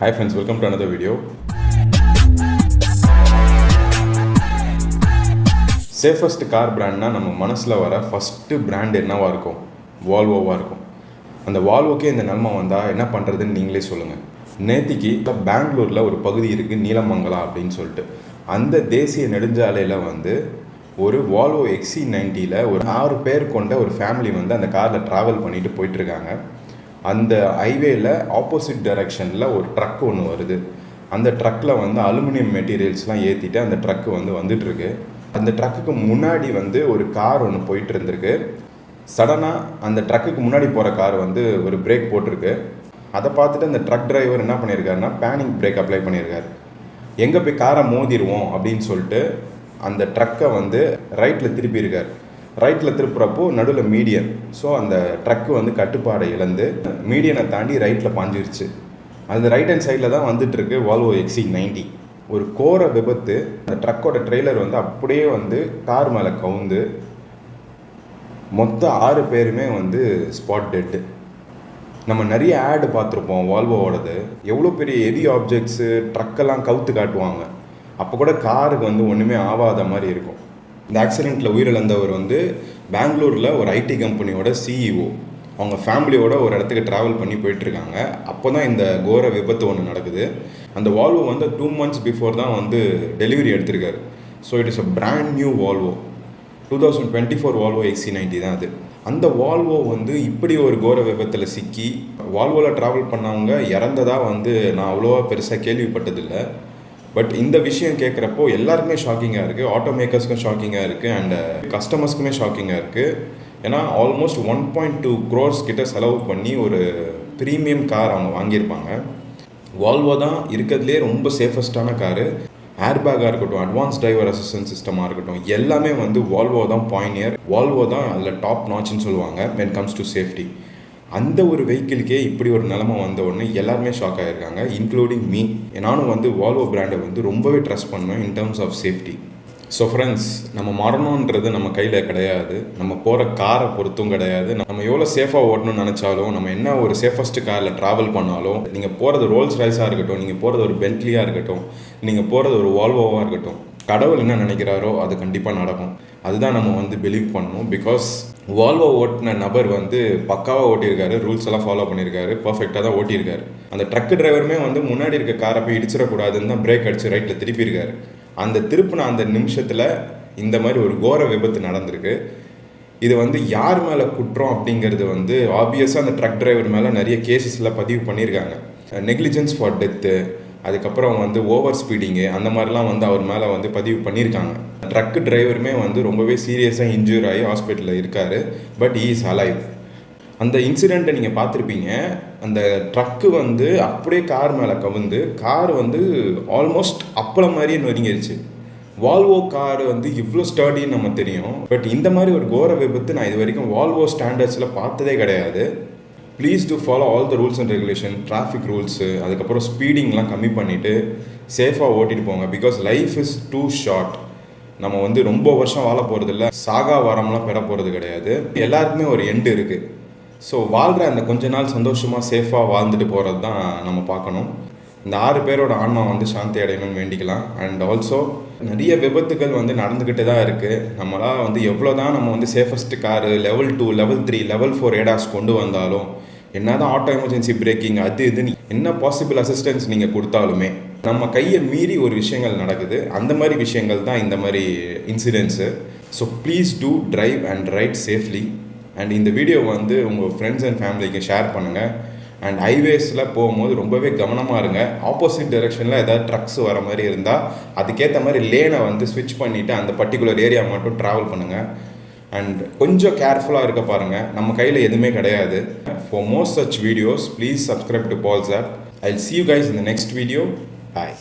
Hi friends, welcome to another video. Safest car பிராண்ட்னா நம்ம மனசில் வர ஃபஸ்ட்டு பிராண்ட் என்னவாக இருக்கும்? வால்வோவாக இருக்கும். அந்த வால்வோக்கே இந்த நிலமை வந்தால் என்ன பண்ணுறதுன்னு நீங்களே சொல்லுங்கள். நேத்திக்கு பெங்களூரில் ஒரு பகுதி இருக்குது, நீலமங்கலம் அப்படின்னு சொல்லிட்டு. அந்த தேசிய நெடுஞ்சாலையில் ஒரு வால்வோ XC90 ஒரு 6 பேர் கொண்ட ஒரு ஃபேமிலி அந்த காரில் ட்ராவல் பண்ணிட்டு போயிட்டுருக்காங்க. அந்த ஹைவேயில் ஆப்போசிட் டைரெக்ஷனில் ஒரு ட்ரக் ஒன்று வருது. அந்த ட்ரக்கில் அலுமினியம் மெட்டீரியல்ஸ்லாம் ஏற்றிட்டு அந்த ட்ரக்கு வந்துட்டுருக்கு. அந்த ட்ரக்குக்கு முன்னாடி ஒரு கார் ஒன்று போயிட்டு இருந்திருக்கு. சடனாக அந்த ட்ரக்குக்கு முன்னாடி போகிற கார் ஒரு பிரேக் போட்டிருக்கு. அதை பார்த்துட்டு அந்த ட்ரக் டிரைவர் என்ன பண்ணியிருக்காருன்னா பேனிக் பிரேக் அப்ளை பண்ணியிருக்காரு. எங்கே போய் காரை மோதிடுவோம் அப்படின்னு சொல்லிட்டு அந்த ட்ரக்கை ரைட்டில் திருப்பியிருக்கார். ரைட்டில் திருப்புறப்போ நடுவில் மீடியன். ஸோ அந்த ட்ரக்கு கட்டுப்பாடை இழந்து மீடியனை தாண்டி ரைட்டில் பாஞ்சிருச்சு. அந்த ரைட் ஹேண்ட் சைடில் தான் வந்துட்டுருக்கு வால்வோ XC90. ஒரு கோர விபத்து. அந்த ட்ரக்கோட ட்ரெய்லர் அப்படியே கார் மேலே கவுந்து மொத்தம் 6 பேருமே ஸ்பாட் டெட்டு. நம்ம நிறைய ஆடு பார்த்துருப்போம் வால்வோவோடது. எவ்வளோ பெரிய ஹெவி ஆப்ஜெக்ட்ஸு ட்ரக்கெல்லாம் கவுத்து காட்டுவாங்க. அப்போ கூட காருக்கு ஒன்றுமே ஆகாத மாதிரி இருக்கும். இந்த ஆக்சிடெண்ட்டில் உயிரிழந்தவர் பெங்களூரில் ஒரு ஐடி கம்பெனியோட CEO. அவங்க ஃபேமிலியோட ஒரு இடத்துக்கு ட்ராவல் பண்ணி போயிட்டுருக்காங்க. அப்போ தான் இந்த கோர விபத்து ஒன்று நடக்குது. அந்த வால்வோ 2 months பிஃபோர் தான் டெலிவரி எடுத்திருக்காரு. So it is a brand new Volvo. 2024 Volvo XC90 தான் அது. அந்த வால்வோ இப்படி ஒரு கோர விபத்தில் சிக்கி வால்வோவில் ட்ராவல் பண்ணவங்க இறந்ததாக நான் அவ்வளோவா பெருசாக கேள்விப்பட்டதில்லை. பட் இந்த விஷயம் கேட்குறப்போ எல்லாருக்குமே ஷாக்கிங்காக இருக்குது. ஆட்டோ மேக்கர்ஸ்க்கும் ஷாக்கிங்காக இருக்குது அண்ட் கஸ்டமர்ஸ்க்குமே ஷாக்கிங்காக இருக்குது. ஏன்னா ஆல்மோஸ்ட் 1.2 crores கிட்ட செலவு பண்ணி ஒரு ப்ரீமியம் கார் அவங்க வாங்கியிருப்பாங்க. வால்வோ தான் இருக்கிறதுலே ரொம்ப சேஃபஸ்டான காரு. ஏர்பேக்காக இருக்கட்டும், அட்வான்ஸ் டிரைவர் அசிஸ்டன்ஸ் சிஸ்டமாக இருக்கட்டும், எல்லாமே வால்வோ தான் பாயினியர். வால்வோ தான் அதில் டாப் நாட்ச்னு சொல்லுவாங்க when comes to safety. அந்த ஒரு வெஹிக்கிளுக்கே இப்படி ஒரு நிலமை வந்த உடனே எல்லாருமே ஷாக் ஆகிருக்காங்க, இன்க்ளூடிங் மீ. நானும் வால்வோ பிராண்டை ரொம்பவே ட்ரஸ்ட் பண்ணுவேன் in terms of safety. So friends, நம்ம மரணன்றது நம்ம கையில் கிடையாது, நம்ம போகிற காரை பொறுத்தும் கிடையாது. நம்ம எவ்வளோ சேஃபாக ஓட்டணும்னு நினச்சாலும், நம்ம என்ன ஒரு சேஃபஸ்ட் காரில் ட்ராவல் பண்ணாலும், நீங்கள் போகிறது ரோல்ஸ் ராய்ஸாக இருக்கட்டும், நீங்கள் போகிறது ஒரு பென்ட்லியாக இருக்கட்டும், நீங்கள் போகிறது ஒரு வால்வோவாக இருக்கட்டும், கடவுள் என்ன நினைக்கிறாரோ அது கண்டிப்பாக நடக்கும். அதுதான் நம்ம பிலீவ் பண்ணணும். பிகாஸ் வால்வோ ஓட்டின நபர் பக்காவாக ஓட்டியிருக்காரு, ரூல்ஸ் எல்லாம் ஃபாலோ பண்ணியிருக்காரு, பர்ஃபெக்டாக தான் ஓட்டியிருக்காரு. அந்த ட்ரக்கு டிரைவருமே முன்னாடி இருக்க காரை போய் இடிச்சிடக்கூடாதுன்னு தான் பிரேக் அடித்து ரைட்டில் திருப்பியிருக்காரு. அந்த திருப்பின அந்த நிமிஷத்தில் இந்த மாதிரி ஒரு கோர விபத்து நடந்திருக்கு. இது யார் மேலே குற்றம் அப்படிங்கிறது ஆப்வியஸாக அந்த ட்ரக் டிரைவர் மேலே நிறைய கேசஸில் பதிவு பண்ணியிருக்காங்க. நெக்லிஜென்ஸ் ஃபார் டெத்து, அதுக்கப்புறம் ஓவர் ஸ்பீடிங்கு, அந்த மாதிரிலாம் அவர் மேலே பதிவு பண்ணியிருக்காங்க. ட்ரக்கு டிரைவருமே ரொம்பவே சீரியஸாக இன்ஜூர் ஆகி ஹாஸ்பிட்டலில் இருக்கார். But he is alive. அந்த இன்சிடெண்ட்டை நீங்கள் பார்த்துருப்பீங்க. அந்த ட்ரக்கு அப்படியே கார் மேலே கவுந்து கார் ஆல்மோஸ்ட் அப்பளம் மாதிரியே நொறுங்கிருச்சு. வால்வோ கார் இவ்வளோ ஸ்டர்டின்னு நம்ம தெரியும். பட் இந்த மாதிரி ஒரு கோர விபத்து நான் இது வரைக்கும் வால்வோ ஸ்டாண்டர்ட்ஸில் பார்த்ததே கிடையாது. Please to follow all the rules and regulation, traffic rules, அதுக்கப்புறம் ஸ்பீடிங்லாம் கம்மி பண்ணிவிட்டு சேஃபாக ஓட்டிகிட்டு போங்க. Because life is too short. நம்ம ரொம்ப வருஷம் வாழ போகிறதில்ல, சாகா வாரம்லாம் பெற போகிறது கிடையாது. எல்லாருக்குமே ஒரு எண்டு இருக்குது. ஸோ வாழ்கிற அந்த கொஞ்ச நாள் சந்தோஷமாக சேஃபாக வாழ்ந்துட்டு போகிறது தான் நம்ம பார்க்கணும். இந்த 6 பேரோட ஆன்மா சாந்தி அடையணும்னு வேண்டிக்கலாம். அண்ட் ஆல்சோ நிறைய விபத்துகள் நடந்துக்கிட்டே தான் இருக்குது. நம்மளால் எவ்வளோ தான் நம்ம safest car, level 2, level 3, level 4 ADAS கொண்டு வந்தாலும், என்ன தான் ஆட்டோ எமர்ஜென்சி பிரேக்கிங் அது இதுன்னு என்ன பாசிபிள் அசிஸ்டன்ஸ் நீங்கள் கொடுத்தாலுமே நம்ம கையை மீறி ஒரு விஷயங்கள் நடக்குது. அந்த மாதிரி விஷயங்கள் தான் இந்த மாதிரி incidents. So please do drive and right safely. And இந்த வீடியோ உங்கள் ஃப்ரெண்ட்ஸ் அண்ட் ஃபேமிலிக்கு ஷேர் பண்ணுங்கள். அண்ட் ஹைவேஸில் போகும்போது ரொம்பவே கவனமாக இருங்க. ஆப்போசிட் டைரெக்ஷனில் ஏதாவது ட்ரக்ஸ் வர மாதிரி இருந்தால் அதுக்கேற்ற மாதிரி லேனை ஸ்விட்ச் பண்ணிவிட்டு அந்த பர்டிகுலர் ஏரியா மட்டும் ட்ராவல் பண்ணுங்கள். அண்ட் கொஞ்சம் கேர்ஃபுல்லாக இருக்க பாருங்கள். நம்ம கையில் எதுவுமே கிடையாது. For more such videos please subscribe to Paul's App. I'll see you guys in the next video. Bye.